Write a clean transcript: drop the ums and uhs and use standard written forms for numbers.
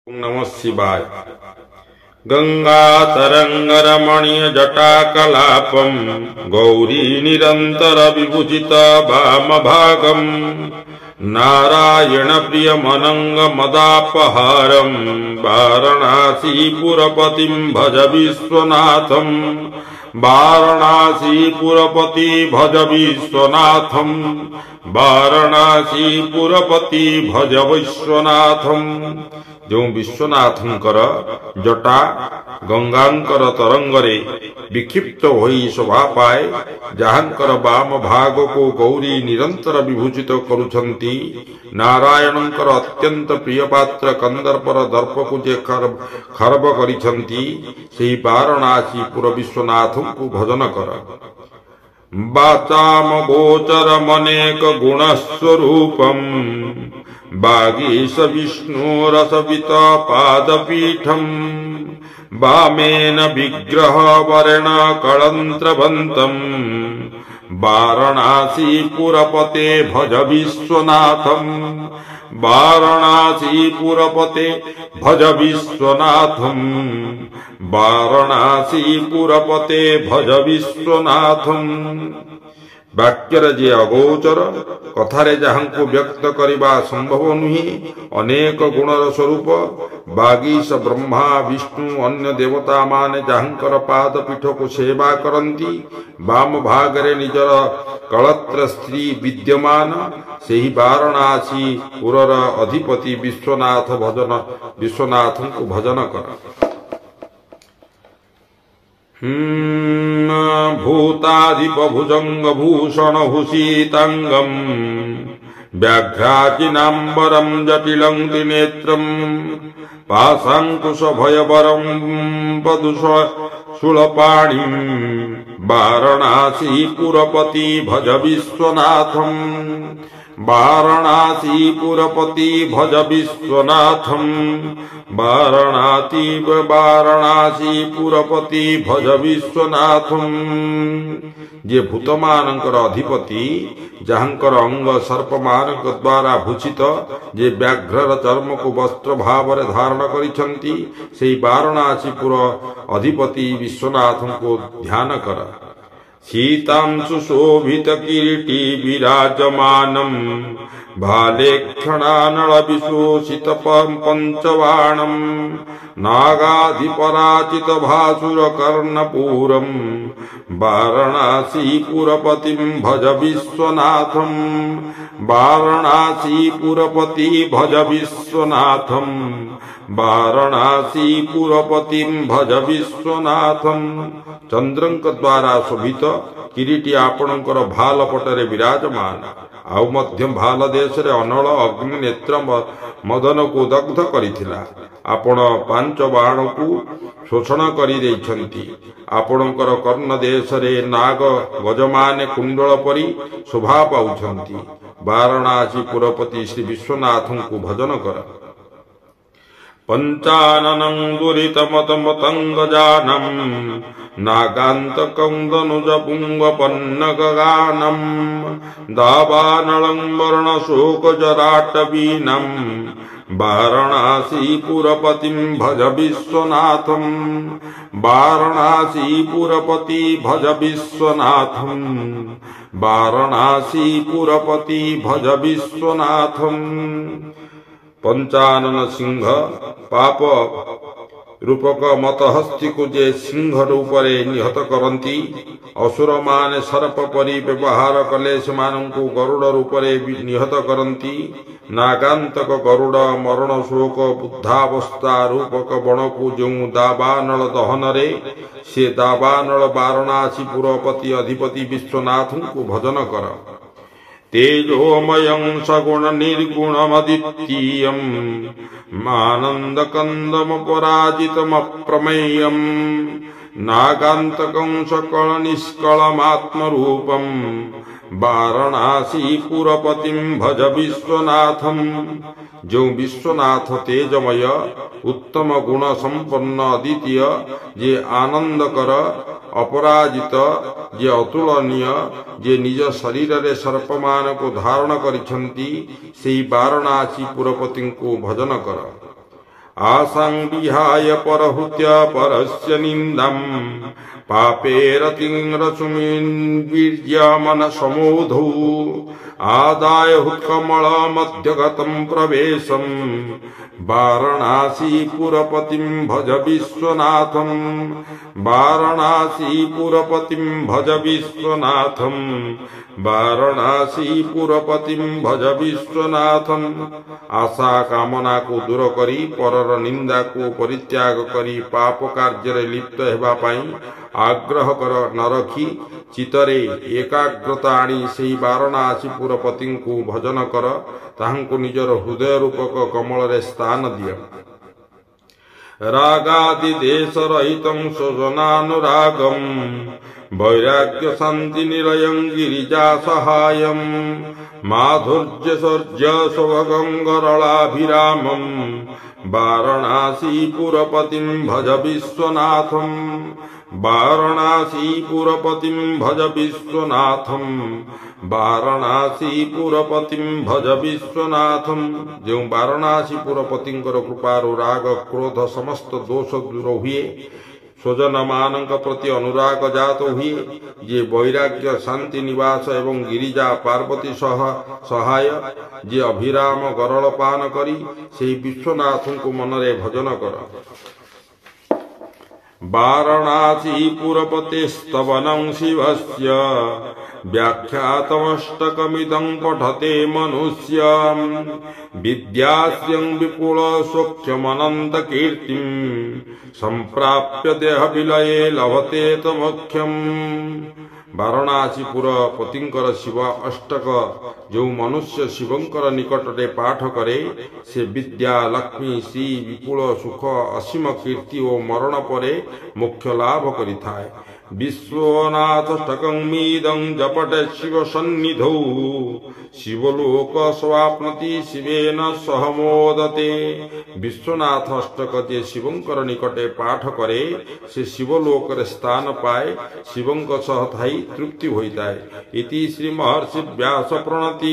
नमः शिवाय। गंगा तरंगरमणीय जटाकलापम गौरी निरंतर विभूषित वाम भागम नारायण प्रिय मनंग मदापहारम वाराणसीपुरपतिं भज विश्वनाथम वाराणसीपुरपति भज विश्वनाथम वाराणसीपुरपति भज विश्वनाथम। जो विश्वनाथंकर जटा गंगांकर तरंगरे विक्षिप्त होई शोभा पाए, जहांकर वाम भाग को गौरी निरंतर विभूषित करुछंती, नारायणंकर अत्यंत प्रिय पात्र कंदर्पर दर्प को जे खर्ब करिछंती, सेही वाराणसीपुर विश्वनाथंकु भजन कर। वाचाम गोचर मनेक गुणस्वरूपम वागीश विष्णुरसवित पादपीठम वामेन विग्रह वरण कलंत्रवंतम वाराणसीपुरपते भज विश्वनाथम वाराणसीपुरपते भज विश्वनाथम वाराणसीपुरपते भज विश्वनाथम। वाक्यर जे अगोचर कथारे जहांको व्यक्त करिबा संभव नुहे, अनेक गुणर स्वरूप वागीश ब्रह्मा विष्णु अन्य देवता माने जहांकर पाद पीठ को सेवा करंती, वाम भागरे निजर कलत्र स्त्री विद्यमान, सेही वाराणसी पुरर अधिपति विश्वनाथंको भजन कर। भूताधिप भुजंग भूषण भूषितांगम व्याघ्राचिनांबरम जटिलं त्रिनेत्रम पाशांकुश भयवरम पदुष शूलपाणिं वाराणसीपुरपति भज विश्वनाथम वाराणसीपुरपति भज विश्वनाथम वाराणसीपुरपति भज विश्वनाथम। जे भूतमानंकर अधिपति, जहांकर अंग सर्पमानक द्वारा भूषित, जे व्याघ्रर चर्म को वस्त्र भावरे धारण करिछंती, सेही वाराणसीपुर अधिपति विश्वनाथंको ध्यान कर। सीतांशु शोभित किरीटी विराजमानम भालेक्षणानल विशोषित पंचवाणम नागाधिपराचित भासुर कर्णपूरम वाराणसीपुरपतिं भज विश्वनाथम वाराणसीपुरपति भज विश्वनाथम वाराणसीपुरपतिं भज विश्वनाथम। चंद्रंक द्वारा शोभित किरीटी आपणकर भाल पटरे विराजमान, आउ मध्यम भाल देश रे अनल अग्नि नेत्र मदन को दग्ध करिथिला। आपण पांच बाण को शोषण करि दैछंती। आपणकर कर्ण देश रे नाग गजमाने कुंडल परि शोभा पाउछंती। वाराणसीपुरपति श्री विश्वनाथं को भजन कर। पंचाननं दुरितमतमतंगजानं नागान्तकं दनुजपुङ्गपन्नगगानं दावानलं वर्णशोकजराटवीनं वाराणसीपुरपतिं भज विश्वनाथं वाराणसीपुरपति भज विश्वनाथं वाराणसीपुरपति भज विश्वनाथं। पंचानन सिंह पाप रूपक मतहस्ती को जे सिंह रूपरे निहत करंती, असुर माने सर्प परि व्यवहार कले सेमानंकु गरुड़ रूपरे निहत करंती। नागांतक गरुड़ मरण शोक बुद्धावस्था रूपक बणकु जो दावानल दहनरे, से दावानल वाराणसीपुरपति अधिपति विश्वनाथंकु भजन कर। तेजोमयं सगुण निर्गुणमदित्यं मानन्दकन्दमपराजितमप्रमेयं नागान्तकं सकल निष्कलमात्मरूपं वाराणसीपुरपतिं भज विश्वनाथं। जो विश्वनाथ तेजमय उत्तम गुण संपन्न अद्वितीय, जे आनंद कर अपराजित, जे अतुलनीय, जे निज शरीर रे सर्पमान को धारण करिछंती, सेही वाराणसीपुरपति को भजन कर। आसां विहाय परहृत्य परस्य निन्दम् पापेरतिरसुमिन्वीर्यमनसमोधौ आदाय हुत्कमल मध्यगतं प्रवेशम् वाराणसीपुरपतिं भज विश्वनाथं वाराणसीपुरपतिं भज विश्वनाथं वाराणसीपुरपतिं भज विश्वनाथं आशा कामना को दूर करी परर निंदा को परित्याग करी पाप कार्य लिप्त हेबा पाई आग्रह कर न रखी चितरे एकाग्रता आनी सेही वाराणसीपुरपति को भजन कर ताहांकु निजर हृदय रूपक कमल रे स्थान दिय रागादि देश रहितं स्वजनानुरागं वैराग्य शांति निलयं गिरिजा सहायं माधुर्य सर्ज स्वगंगरलाभिरामं वाराणसीपुरपतिं भज विश्वनाथं वाराणसीपुरपतिं भज विश्वनाथं वाराणसीपुरपतिं भज विश्वनाथं जो वाराणसीपुरपतिंकर कृपारु राग क्रोध समस्त दोष दूर हुए स्वजन मानक प्रति अनुराग जात हुए जे वैराग्य शांति निवास एवं गिरिजा पार्वती सहाय जे अभिराम गरल पान करी से विश्वनाथ को मनरे भजन कर वाराणसीपुरपतेस्तवनं शिवस्य व्याख्यातमष्टकमिदं पठते मनुष्यं विद्यास्यं विपुल सौख्यमनन्तकीर्तिं संप्राप्य देह विलये लभते तमोक्षम् वाराणसीपुर पतिंकर शिव अष्टक जो मनुष्य शिवंकर निकटरे पाठ करे से विद्या लक्ष्मी श्री विपुल सुख असीम कीर्ति और मरण परे मोक्ष लाभ करिथाय विश्वनाथष्टकमिदं जपटे शिव सन्निधौ शिवलोक स्वाप्नति शिवेन सह मोदते विश्वनाथ अष्टक जे शिवंकर निकटे पाठ करे से शिवलोक रे स्थान पाए शिवंक सह थाई तृप्ति होइताय इति श्री महर्षि व्यास प्रणति।